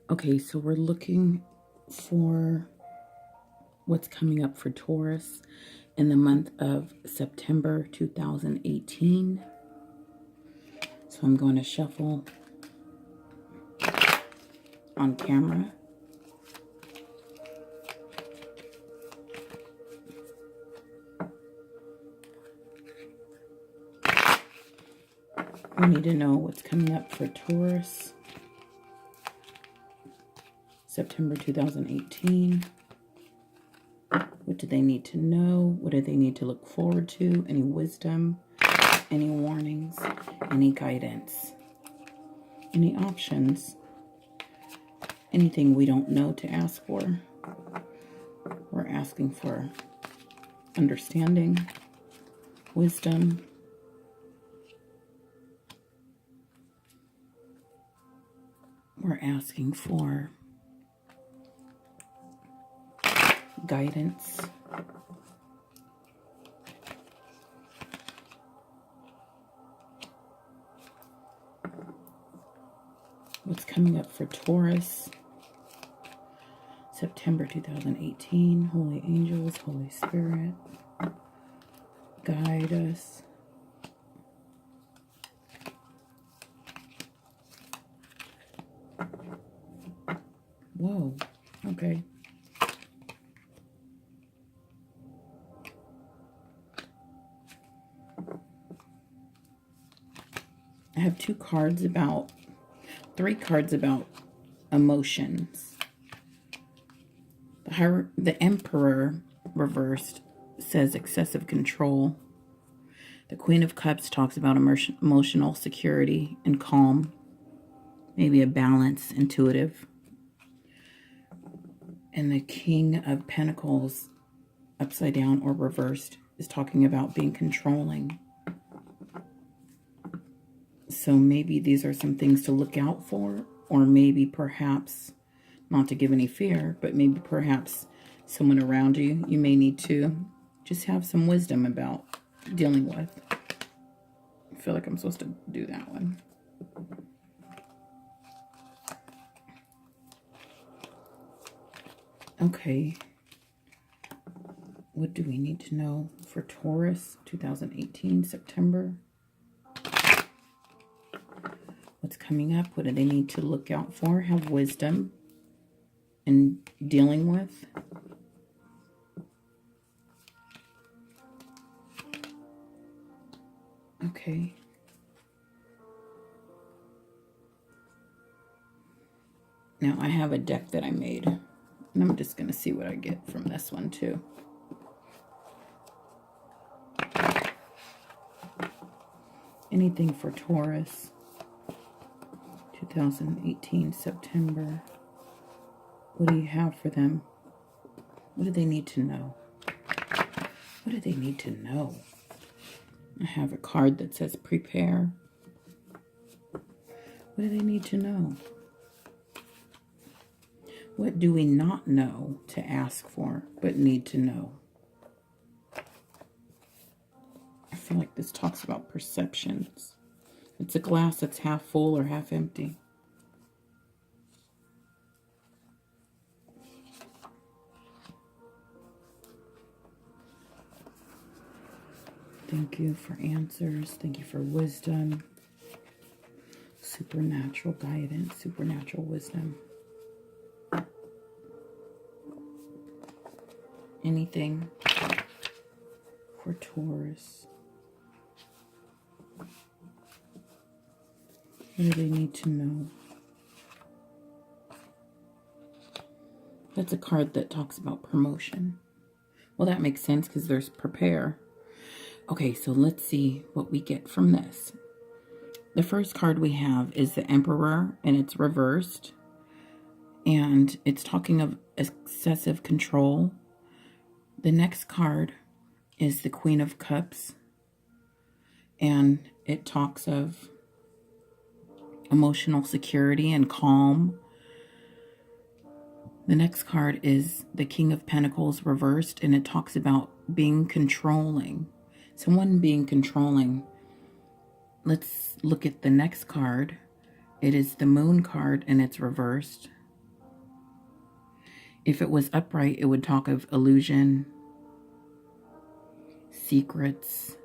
Okay, so we're looking for what's coming up for Taurus in the month of September 2018. So I'm going to shuffle on camera. We need to know what's coming up for Taurus, September 2018. What do they need to know? What do they need to look forward to? Any wisdom? Any warnings? Any guidance? Any options? Anything we don't know to ask for? We're asking for understanding, wisdom, we're asking for guidance, what's coming up for Taurus, September 2018, Holy Angels, Holy Spirit, guide us. Whoa, okay. I have three cards about emotions. The Emperor reversed says excessive control. The Queen of Cups talks about emotional security and calm. Maybe a balance, intuitive. And the King of Pentacles, upside down or reversed, is talking about being controlling. So maybe these are some things to look out for, or maybe perhaps, not to give any fear, but maybe perhaps someone around you, you may need to just have some wisdom about dealing with. I feel like I'm supposed to do that one. Okay. What do we need to know for Taurus 2018 September? What's coming up? What do they need to look out for? Have wisdom in dealing with? Okay. Now I have a deck that I made, and I'm just going to see what I get from this one too. Anything for Taurus 2018 September. What do you have for them? What do they need to know? What do they need to know? I have a card that says prepare. What do they need to know? What do we not know to ask for, but need to know? I feel like this talks about perceptions. It's a glass that's half full or half empty. Thank you for answers. Thank you for wisdom. Supernatural guidance, supernatural wisdom. Anything for Taurus. What do they need to know? That's a card that talks about promotion. Well, that makes sense because there's prepare. Okay, so let's see what we get from this. The first card we have is the Emperor, and it's reversed. And it's talking of excessive control. The next card is the Queen of Cups. And it talks of emotional security and calm. The next card is the King of Pentacles reversed, and it talks about being controlling. Someone being controlling. Let's look at the next card. It is the Moon card, and it's reversed. If it was upright, it would talk of illusion, secrets,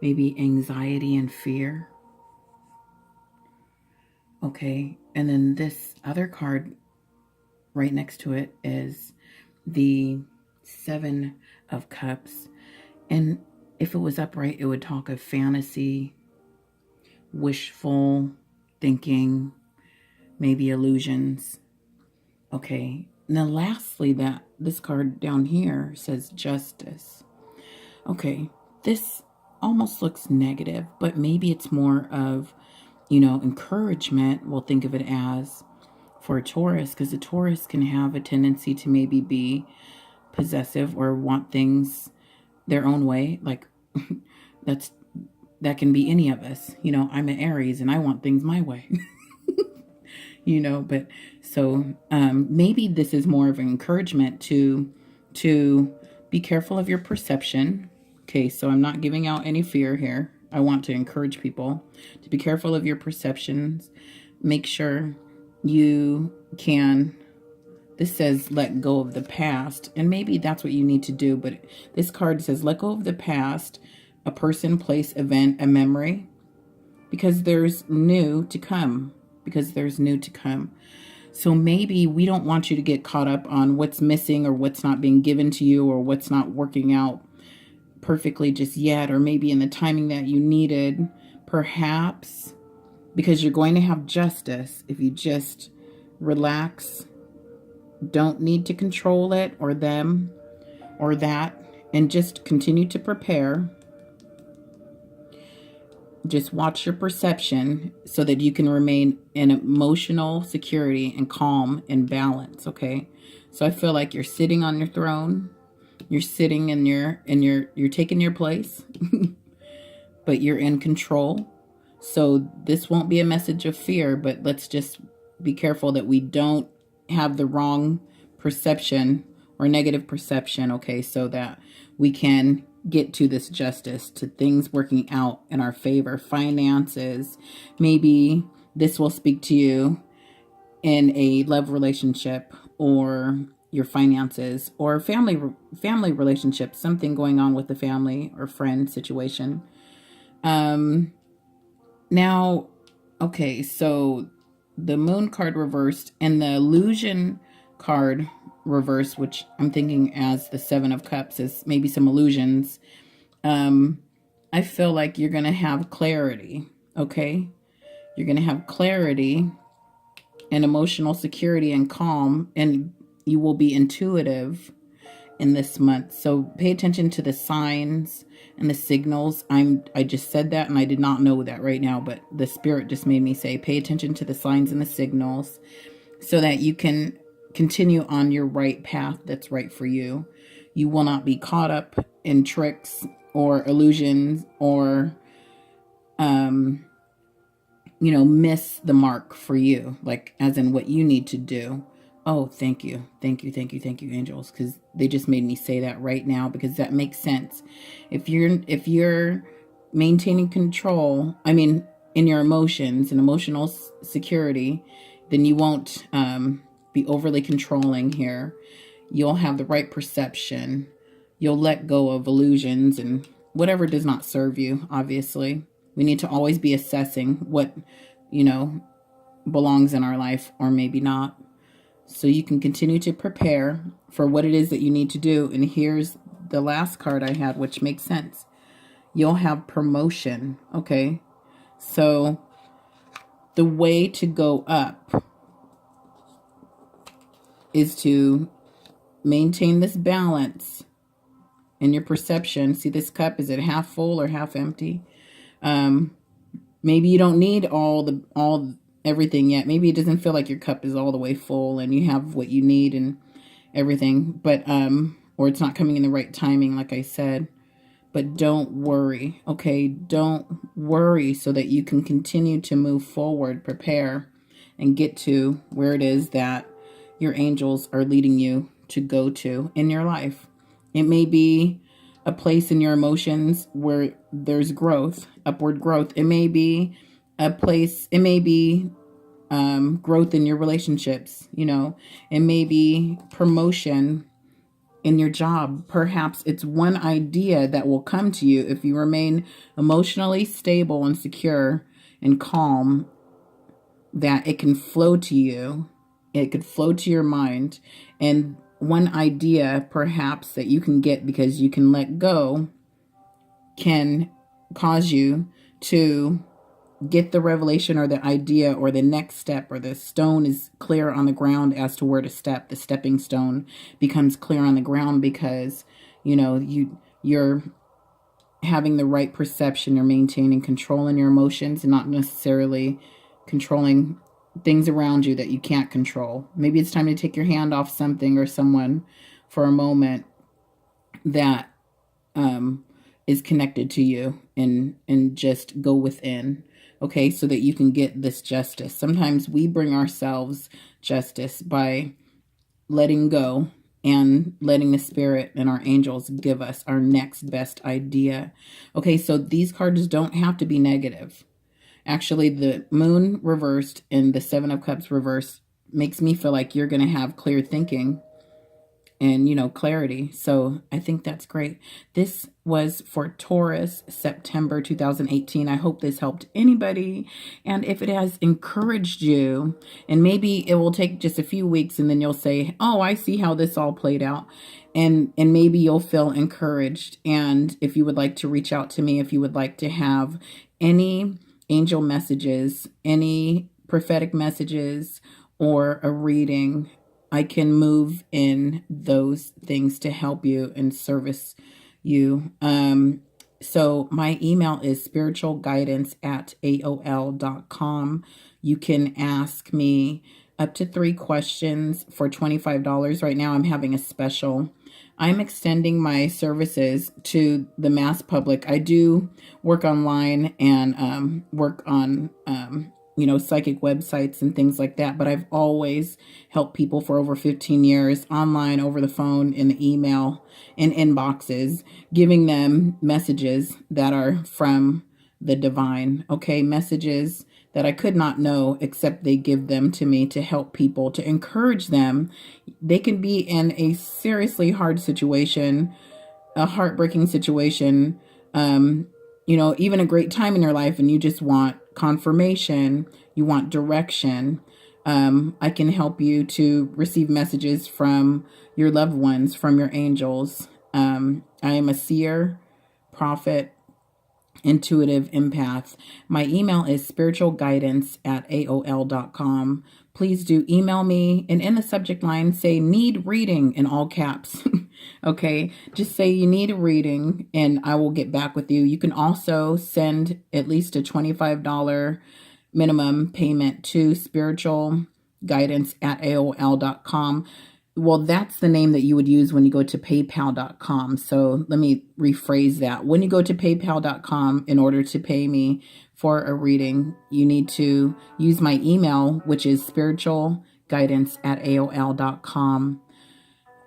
maybe anxiety and fear. Okay, and then this other card right next to it is the Seven of Cups. And if it was upright, it would talk of fantasy, wishful thinking, maybe illusions. Okay, now lastly, this card down here says justice. Okay, this almost looks negative, but maybe it's more of, encouragement. We'll think of it as for a Taurus, because a Taurus can have a tendency to maybe be possessive or want things their own way. Like that can be any of us. I'm an Aries and I want things my way. But so maybe this is more of an encouragement to be careful of your perception. Okay, so I'm not giving out any fear here. I want to encourage people to be careful of your perceptions. Make sure you can, this says let go of the past, and maybe that's what you need to do, but this card says let go of the past, a person, place, event, a memory, because there's new to come. So maybe we don't want you to get caught up on what's missing or what's not being given to you or what's not working out perfectly just yet, or maybe in the timing that you needed, perhaps, because you're going to have justice if you just relax, don't need to control it or them or that, and just continue to prepare. Just watch your perception so that you can remain in emotional security and calm and balance. Okay, so I feel like you're sitting on your throne, you're sitting you're taking your place, but you're in control. So this won't be a message of fear, but let's just be careful that we don't have the wrong perception or negative perception. Okay, so that we can get to this justice, to things working out in our favor. Finances, maybe this will speak to you in a love relationship, or your finances, or family relationships, something going on with the family or friend situation. Now, okay, so the Moon card reversed and the illusion card reversed, which I'm thinking as the Seven of Cups is maybe some illusions. I feel like you're going to have clarity, okay? You're going to have clarity and emotional security and calm, and you will be intuitive in this month. So pay attention to the signs and the signals. I just said that and I did not know that right now, but the Spirit just made me say, pay attention to the signs and the signals so that you can continue on your right path that's right for you. You will not be caught up in tricks or illusions or, miss the mark for you, like as in what you need to do. Oh, thank you, angels, because they just made me say that right now, because that makes sense. If you're maintaining control, in your emotions and emotional security, then you won't be overly controlling here. You'll have the right perception. You'll let go of illusions and whatever does not serve you, obviously. We need to always be assessing what, belongs in our life or maybe not. So you can continue to prepare for what it is that you need to do. And here's the last card I had, which makes sense. You'll have promotion, okay? So the way to go up is to maintain this balance in your perception. See this cup, is it half full or half empty? Maybe you don't need everything yet. Maybe it doesn't feel like your cup is all the way full and you have what you need and everything, but or it's not coming in the right timing, like I said. But don't worry, okay? Don't worry, so that you can continue to move forward, prepare, and get to where it is that your angels are leading you to go to in your life. It may be a place in your emotions where there's growth, upward growth. It may be a place, it may be growth in your relationships, you know, and maybe promotion in your job. Perhaps it's one idea that will come to you if you remain emotionally stable and secure and calm, that it can flow to you. It could flow to your mind. And one idea perhaps that you can get because you can let go can cause you to get the revelation or the idea or the next step, or the stone is clear on the ground as to where to step. The stepping stone becomes clear on the ground because, you know, you're having the right perception. You're maintaining control in your emotions and not necessarily controlling things around you that you can't control. Maybe it's time to take your hand off something or someone for a moment that is connected to you, and just go within. Okay, so that you can get this justice. Sometimes we bring ourselves justice by letting go and letting the spirit and our angels give us our next best idea. Okay, so these cards don't have to be negative. Actually, the moon reversed and the 7 of Cups reversed makes me feel like you're going to have clear thinking and, you know, clarity. So I think that's great. This was for Taurus, September 2018. I hope this helped anybody. And if it has encouraged you, and maybe it will take just a few weeks and then you'll say, oh, I see how this all played out. And maybe you'll feel encouraged. And if you would like to reach out to me, if you would like to have any angel messages, any prophetic messages, or a reading, I can move in those things to help you and service you. So my email is spiritualguidance@aol.com. You can ask me up to 3 questions for $25. Right now I'm having a special. I'm extending my services to the mass public. I do work online and work on you know, psychic websites and things like that. But I've always helped people for over 15 years, online, over the phone, in the email, in inboxes, giving them messages that are from the divine. Okay, messages that I could not know except they give them to me to help people, to encourage them. They can be in a seriously hard situation, a heartbreaking situation, you know, even a great time in your life, and you just want confirmation, you want direction. I can help you to receive messages from your loved ones, from your angels. I am a seer, prophet, intuitive empath. My email is spiritualguidance@aol.com. Please do email me, and in the subject line say need reading in all caps. Okay, just say you need a reading and I will get back with you. You can also send at least a $25 minimum payment to spiritualguidance@aol.com. Well, that's the name that you would use when you go to paypal.com. So let me rephrase that. When you go to paypal.com, in order to pay me for a reading, you need to use my email, which is spiritualguidance@aol.com.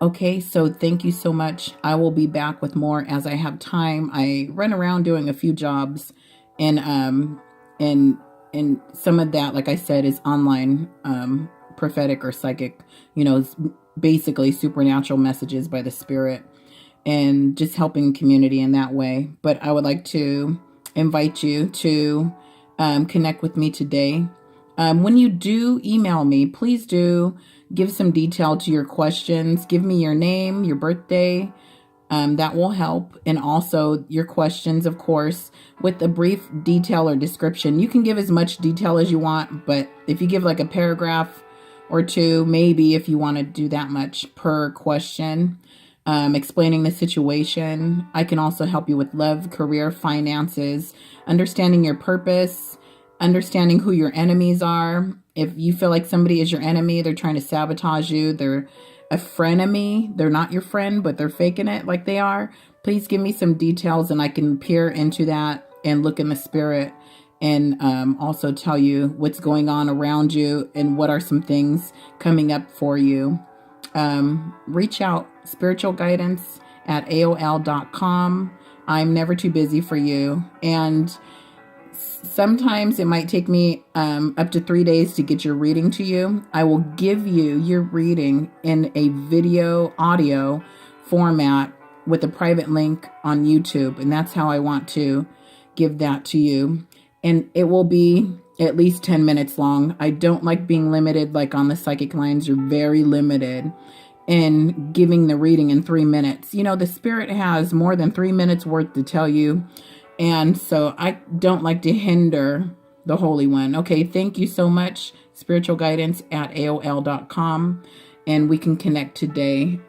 Okay, so thank you so much. I will be back with more as I have time. I run around doing a few jobs, and some of that, like I said, is online, prophetic or psychic, you know, basically supernatural messages by the spirit, and just helping community in that way. But I would like to invite you to connect with me today. When you do email me, please do give some detail to your questions. Give me your name, your birthday. That will help. And also your questions, of course, with a brief detail or description. You can give as much detail as you want, but if you give like a paragraph or 2, maybe if you want to do that much per question, explaining the situation. I can also help you with love, career, finances, understanding your purpose, understanding who your enemies are. If you feel like somebody is your enemy, they're trying to sabotage you, they're a frenemy, they're not your friend, but they're faking it like they are, please give me some details and I can peer into that and look in the spirit, and also tell you what's going on around you and what are some things coming up for you. Reach out, spiritualguidance@aol.com. I'm never too busy for you. And Sometimes it might take me up to 3 days to get your reading to you. I will give you your reading in a video audio format with a private link on YouTube. And that's how I want to give that to you. And it will be at least 10 minutes long. I don't like being limited, like on the psychic lines. You're very limited in giving the reading in 3 minutes. You know, the spirit has more than 3 minutes worth to tell you. And so I don't like to hinder the Holy One. Okay, thank you so much. Spiritualguidance@aol.com. And we can connect today.